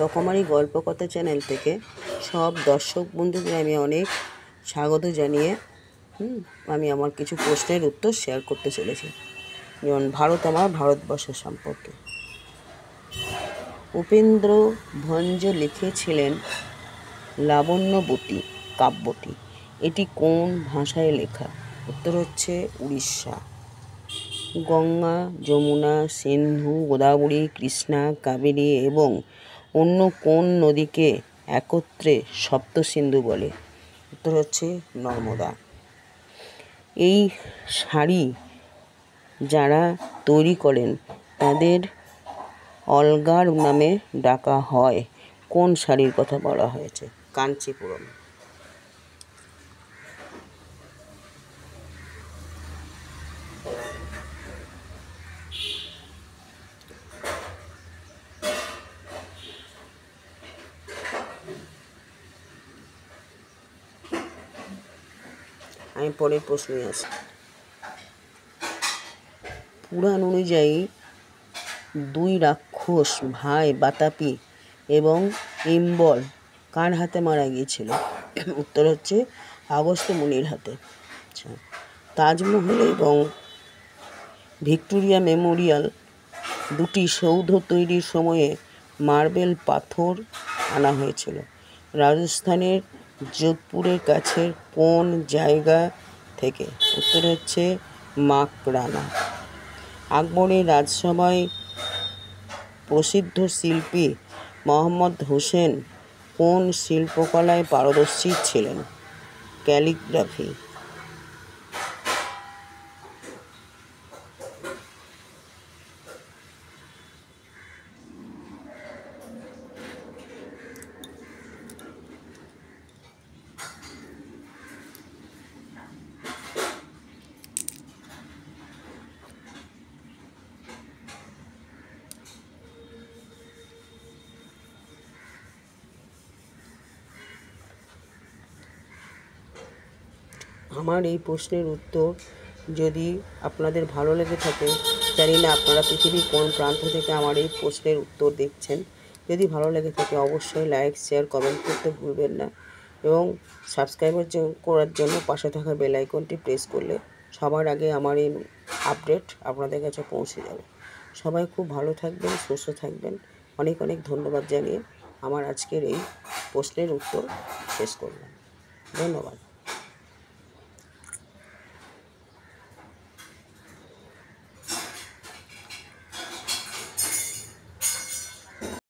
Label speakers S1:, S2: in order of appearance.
S1: রকমারি গল্পকথা চ্যানেল থেকে সব দর্শক বন্ধুদের আমি অনেক স্বাগত জানিয়ে আমি আমার কিছু প্রশ্নের উত্তর শেয়ার করতে চলেছি। যেমন ভারতবর্ষ সম্পর্কে উপেন্দ্র ভঞ্জ লিখেছিলেন লাবণ্যবতী কাব্যটি। এটি কোন ভাষায় লেখা? উত্তর হচ্ছে উড়িষ্যা। গঙ্গা, যমুনা, সিন্ধু, গোদাবরী, কৃষ্ণা, কাবেরী এবং অন্য কোন নদীকে একত্রে সপ্তসিন্ধু বলে? উত্তর হচ্ছে নর্মদা। এই শাড়ি যারা তৈরি করেন তাদের অলগার নামে ডাকা হয়। কোন শাড়ির কথা বলা হয়েছে? কাঞ্চিপুরম। আমি পরের প্রশ্নে আসি। পুরাণ অনুযায়ী দুই রাক্ষস ভাই বাতাপি এবং ইম্বল কার হাতে মারা গিয়েছিল? উত্তর হচ্ছে আগস্ত্য মুনির হাতে। আচ্ছা, তাজমহল এবং ভিক্টোরিয়া মেমোরিয়াল দুটি সৌধ তৈরির সময়ে মার্বেল পাথর আনা হয়েছিল রাজস্থানের যোধপুরের কাছে কোন জায়গা থেকে? উত্তর হচ্ছে মাকরানা। আকবরের রাজসভায় প্রসিদ্ধ শিল্পী মোহাম্মদ হোসেন কোন শিল্পকলায় পারদর্শী ছিলেন? ক্যালিগ্রাফি। আমার এই প্রশ্নের উত্তর যদি আপনাদের ভালো লেগে থাকে, জানি না আপনারা পৃথিবীর কোন প্রান্ত থেকে আমার এই প্রশ্নের উত্তর দেখছেন। যদি ভালো লেগে থাকে অবশ্যই লাইক, শেয়ার, কমেন্ট করতে ভুলবেন না এবং সাবস্ক্রাইব করার জন্য পাশে থাকা বেল আইকনটি প্রেস করলে সবার আগে আমার এই আপডেট আপনাদের কাছে পৌঁছে যাবে। সবাই খুব ভালো থাকবেন, সুস্থ থাকবেন। অনেক অনেক ধন্যবাদ জানিয়ে আমার আজকের এই প্রশ্নের উত্তর শেষ করলাম। ধন্যবাদ।